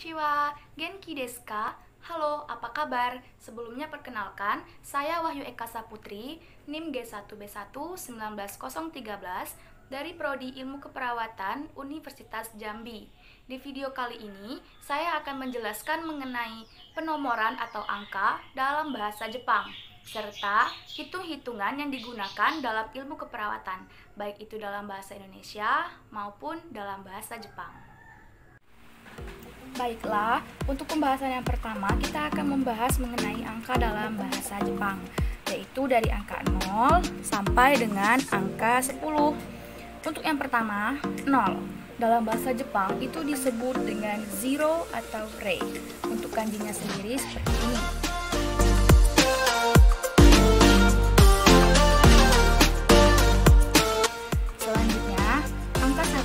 Konnichiwa, Genki desu ka? Halo, apa kabar? Sebelumnya perkenalkan, saya Wahyu Eka Saputri, NIM G1B1 19013 dari Prodi Ilmu Keperawatan Universitas Jambi. Di video kali ini, saya akan menjelaskan mengenai penomoran atau angka dalam bahasa Jepang, serta hitung-hitungan yang digunakan dalam ilmu keperawatan, baik itu dalam bahasa Indonesia maupun dalam bahasa Jepang. Baiklah, untuk pembahasan yang pertama kita akan membahas mengenai angka dalam bahasa Jepang, yaitu dari angka 0 sampai dengan angka 10. Untuk yang pertama, 0. Dalam bahasa Jepang itu disebut dengan zero atau rei. Untuk kanjinya sendiri seperti ini. Selanjutnya, angka 1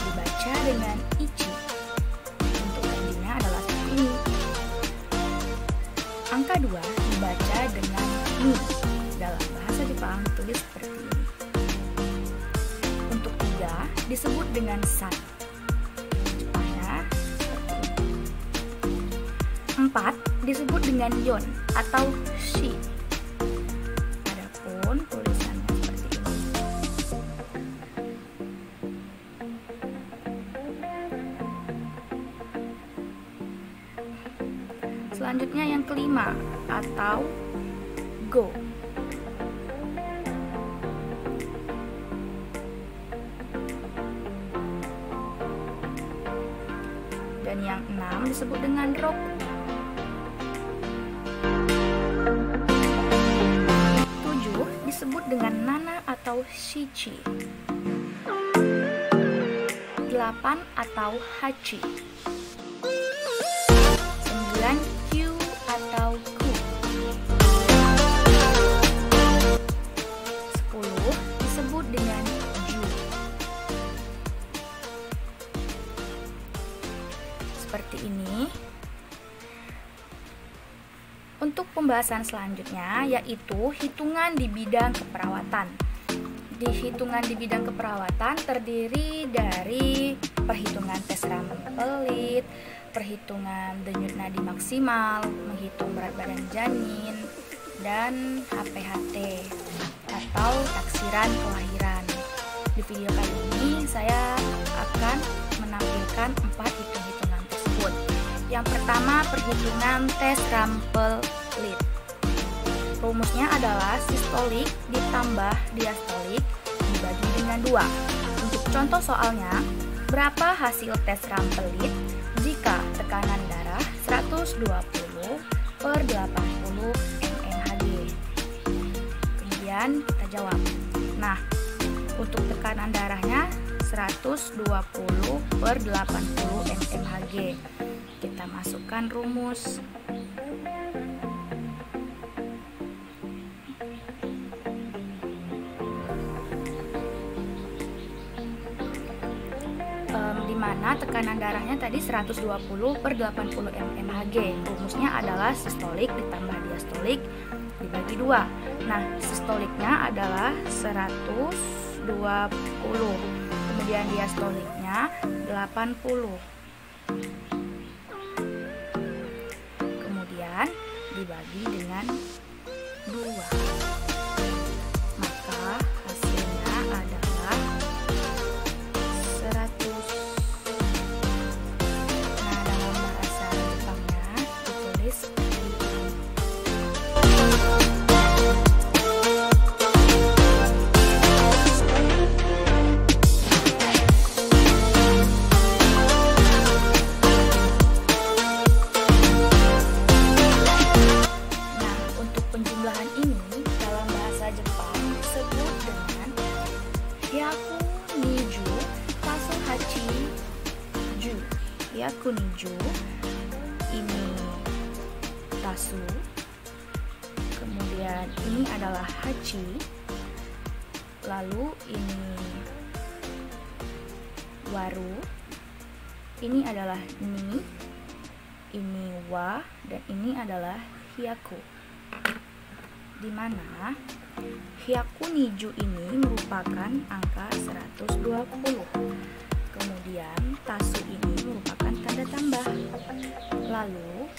dibaca dengan ichi. Angka 2 dibaca dengan ni. Dalam bahasa Jepang tulis seperti ini. Untuk 3 disebut dengan san. Jepangnya seperti ini. 4 disebut dengan yon atau shi. Adapun tulisannya seperti ini. Selanjutnya yang kelima atau go. Dan yang 6 disebut dengan roku. 7 disebut dengan nana atau shichi. 8 atau hachi. 9 atau ku. 10 disebut dengan ju. Seperti ini. Untuk pembahasan selanjutnya yaitu hitungan di bidang keperawatan. Di hitungan di bidang keperawatan terdiri dari perhitungan tes ramen pelit, perhitungan denyut nadi maksimal, menghitung berat badan janin, dan HPHT atau taksiran kelahiran. Di video kali ini saya akan menampilkan 4 hitung-hitungan tersebut. Yang pertama, perhitungan tes rampel pelit. Rumusnya adalah sistolik ditambah diastolik dibagi dengan 2. Untuk contoh soalnya, berapa hasil tes rampelit jika tekanan darah 120/80 mmHg? Kemudian kita jawab. Nah, untuk tekanan darahnya 120/80 mmHg. Kita masukkan rumus. Dimana tekanan darahnya tadi 120/80 mmHg. Rumusnya adalah sistolik ditambah diastolik dibagi 2. Nah, sistoliknya adalah 120, kemudian diastoliknya 80. Kemudian dibagi dengan 2. Maka hasilnya adalah 100. Nah, dalam bahasa Jepangnya ditulis seperti ini. Nah, untuk penjumlahan ini dalam bahasa Jepang disebut dengan hyaku niju tasu hachi ju. Hyaku niju ini tasu, kemudian ini adalah hachi, lalu ini waru, ini adalah ni, ini wa, dan ini adalah hyaku. Di mana hyaku niju ini merupakan angka 120. Kemudian tasu ini merupakan tanda tanda tambah. Lalu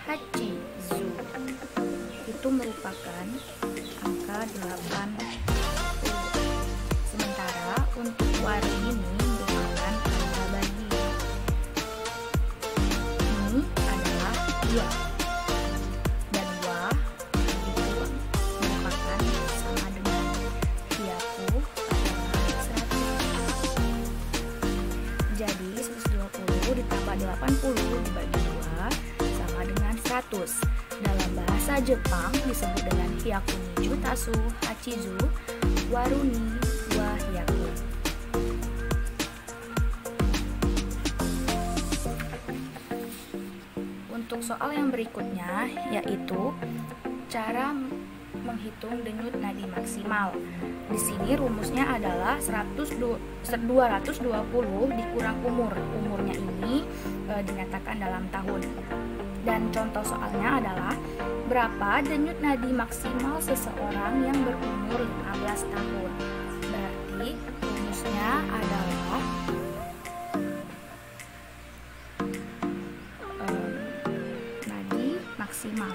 hachizu itu merupakan angka 80. Sementara untuk waru ini merupakan angka bagi. Ini adalah 2 dan wa itu merupakan sama dengan hyaku adalah 100. Jadi 120 ditambah 80 dibagi 2 sama dengan 100. Dalam bahasa Jepang disebut dengan hyaku ni jutasu hachizu waruni wa hyaku. Untuk soal yang berikutnya yaitu cara menghitung denyut nadi maksimal. Di sini rumusnya adalah 220 dikurang umur. Umurnya ini dinyatakan dalam tahun. Dan contoh soalnya adalah berapa denyut nadi maksimal seseorang yang berumur 15 tahun. Berarti rumusnya adalah nadi maksimal.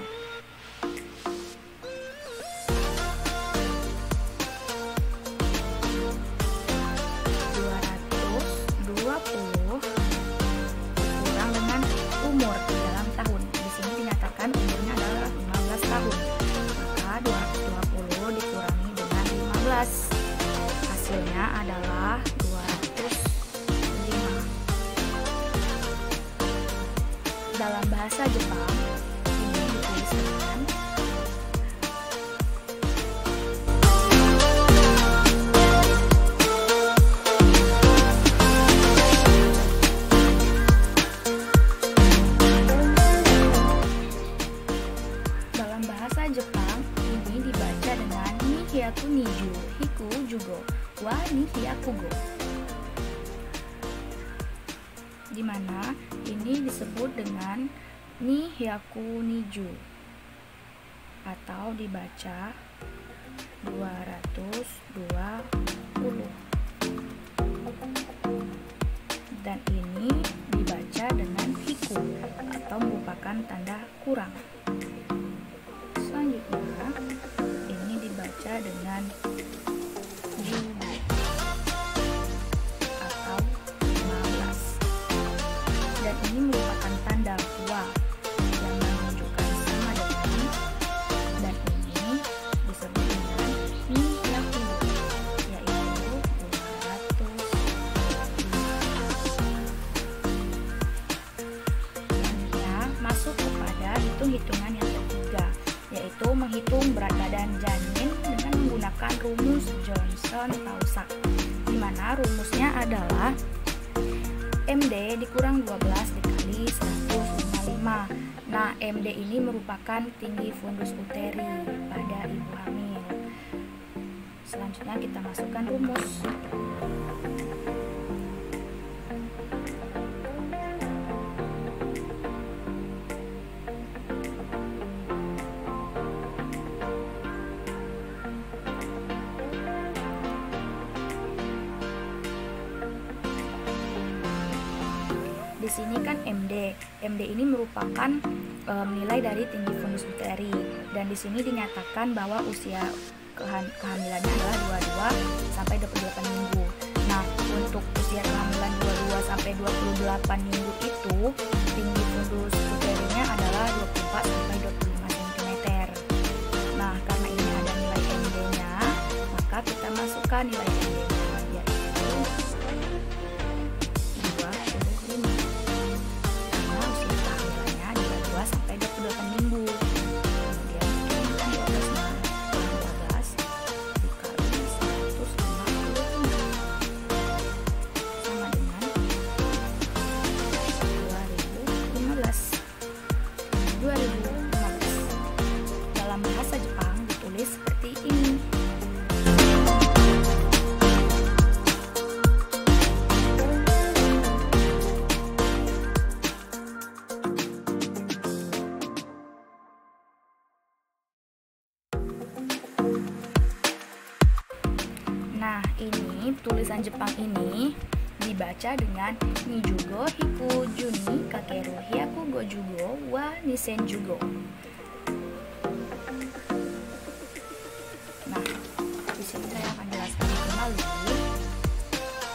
Umur dalam tahun. Di sini dinyatakan umurnya adalah 15 tahun. Maka 220 dikurangi dengan 15. Hasilnya adalah 205. Dalam bahasa Jepang ini ditulis dengan hyaku niju, hiku jugo, wa ni hyakugo. Di mana ini disebut dengan ni hyaku niju atau dibaca 220. Dan ini dibaca dengan hiku atau merupakan tanda kurang. Selanjutnya ini dibaca dengan jugo atau 15. Dan ini merupakan tanda wa yang menunjukkan sama dengan, dan ini disebut dengan ni hyaku, yaitu 200. Selanjutnya masuk kepada hitung-hitungan yang ketiga, yaitu menghitung berat badan janin dengan menggunakan rumus Johnson-Taussig, di mana rumusnya adalah MD dikurang 12 dikali 155. Nah, MD ini merupakan tinggi fundus uteri pada ibu hamil. Selanjutnya kita masukkan rumus. Di sini kan MD ini merupakan nilai dari tinggi fundus uteri, dan di sini dinyatakan bahwa usia kehamilannya adalah 22 sampai 28 minggu. Nah, untuk usia kehamilan 22 sampai 28 minggu itu tinggi fundus uterinya adalah 24 sampai 25 cm. Nah, karena ini ada nilai MD-nya, maka kita masukkan nilai MD-nya, yaitu 28 minggu. Kemudian kan 12 dikali 155 sama dengan 2015. Dalam bahasa Jepang ditulis seperti ini. Nah, ini tulisan Jepang ini dibaca dengan Nijugo hiku juni kakeru hyaku gojugo wa nisenjugo. Nah, di sini saya akan jelaskan kembali.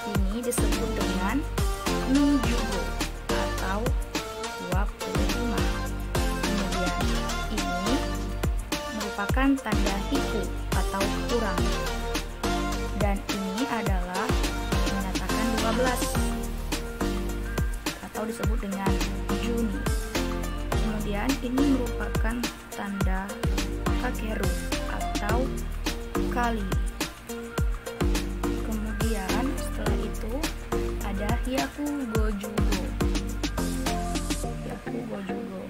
Ini disebut dengan Nijugo atau 25. Kemudian ini merupakan tanda hiku atau kurang. Dan ini adalah menyatakan 12 atau disebut dengan Juni. Kemudian ini merupakan tanda kakeru atau kali. Kemudian setelah itu ada hyaku gojugo. Hyaku gojugo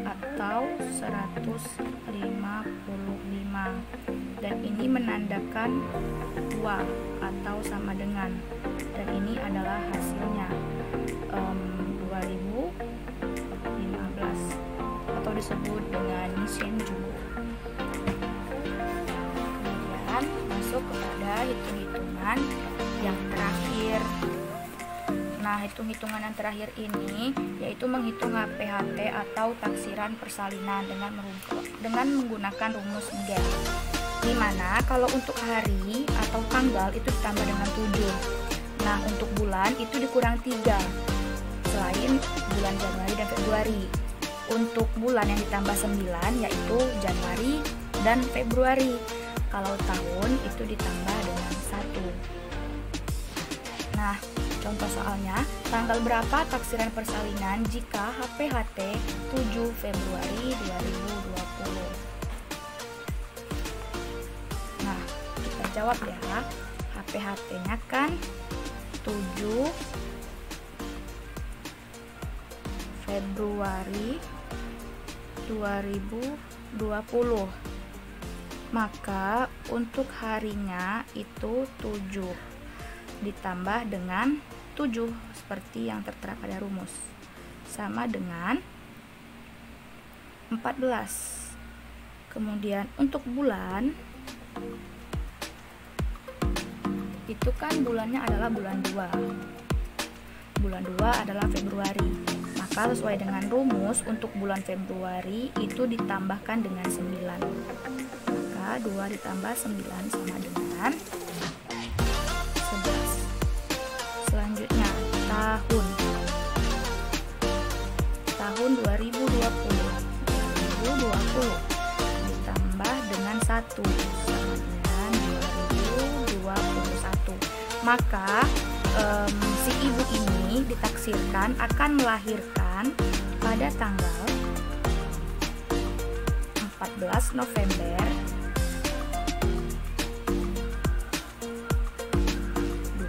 atau 155, dan ini menandakan wa atau sama dengan, dan ini adalah hasilnya 2015 atau disebut dengan nisenjugo. Kemudian masuk kepada hitung-hitungan yang terakhir. Nah, hitung-hitungan yang terakhir ini yaitu menghitung HPHT atau taksiran persalinan dengan menggunakan rumus Miguel. Di mana kalau untuk hari atau tanggal itu ditambah dengan 7. Nah, untuk bulan itu dikurang 3 selain bulan Januari dan Februari. Untuk bulan yang ditambah 9 yaitu Januari dan Februari. Kalau tahun itu ditambah dengan 1. Nah, contoh soalnya, tanggal berapa taksiran persalinan jika HPHT 7 Februari 2020? Nah, kita jawab ya. HPHT-nya kan 7 Februari 2020. Maka untuk harinya itu 7 ditambah dengan 7 seperti yang tertera pada rumus, sama dengan 14. Kemudian untuk bulan itu kan bulannya adalah bulan 2. Bulan 2 adalah Februari. Maka sesuai dengan rumus untuk bulan Februari itu ditambahkan dengan 9. Maka 2 ditambah 9 sama dengan 11. Selanjutnya tahun 2020 ditambah dengan 1 sama dengan 2021. Maka si ibu ini ditaksirkan akan melahirkan pada tanggal 14 November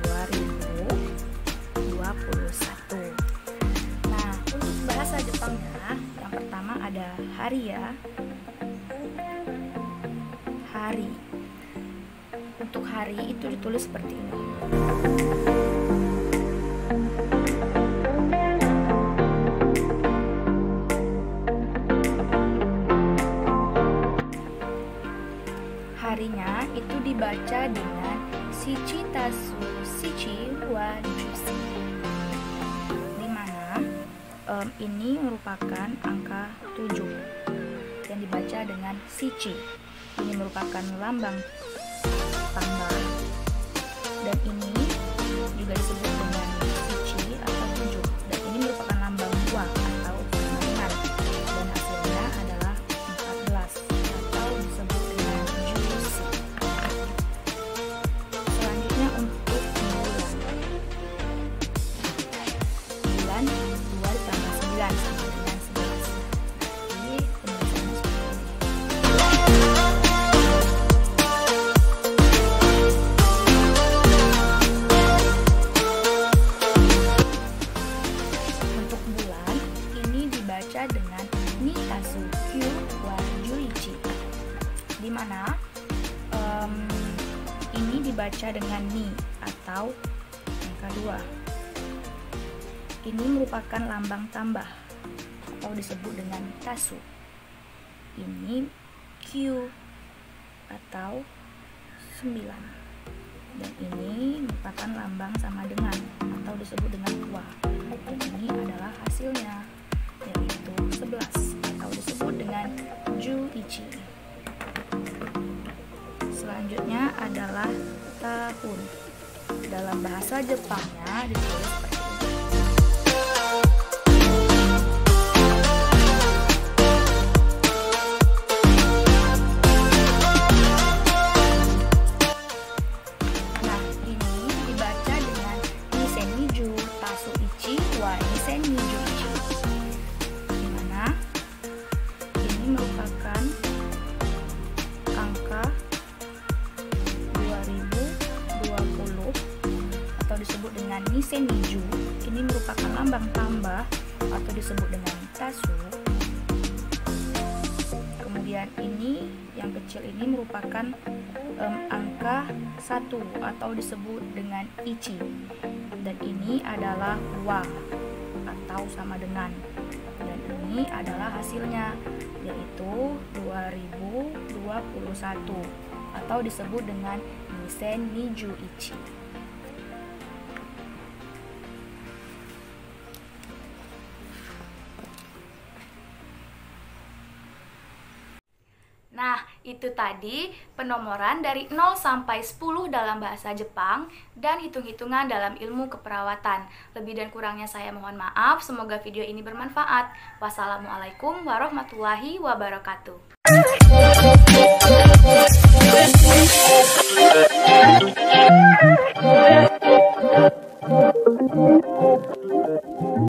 2021. Nah, untuk bahasa Jepangnya yang pertama ada hari ya. Hari. Untuk hari itu ditulis seperti ini. Harinya itu dibaca dengan shichi tasu shichi wa jushi, di mana ini merupakan angka 7 yang dibaca dengan shichi. Ini merupakan lambang tambah, dan ini juga disebut dengan shichi atau 7, dan ini merupakan lambang wa atau sama dengan, dan hasilnya adalah 14 atau disebut dengan jushi. Selanjutnya untuk bulan 2 ditambah 9 sama dengan 11. Jadi penulisannya seperti ini. Untuk bulan ini dibaca dengan Nitasu Kyu wa Juichi, di mana ini dibaca dengan ni atau angka 2. Ini merupakan lambang tambah atau disebut dengan tasu. Ini Q atau 9. Dan ini merupakan lambang sama dengan atau disebut dengan wa. Dan ini adalah hasilnya, yaitu 11 atau disebut dengan Ju-ichi. Selanjutnya adalah tahun. Dalam bahasa Jepangnya ditulis seperti ini. Nah, ini dibaca dengan Niseniju Tasu-ichi wa Niseniju-ichi. Di mana ini merupakan angka 2020 atau disebut dengan Niseniju. Ini merupakan lambang tambah atau disebut dengan tasu. Kemudian ini yang kecil ini merupakan angka 1 atau disebut dengan ichi. Dan ini adalah wa atau sama dengan. Dan ini adalah hasilnya, yaitu 2021 atau disebut dengan Niseniju-ichi. Nah, itu tadi penomoran dari 0 sampai 10 dalam bahasa Jepang dan hitung-hitungan dalam ilmu keperawatan. Lebih dan kurangnya saya mohon maaf, semoga video ini bermanfaat. Wassalamualaikum warahmatullahi wabarakatuh.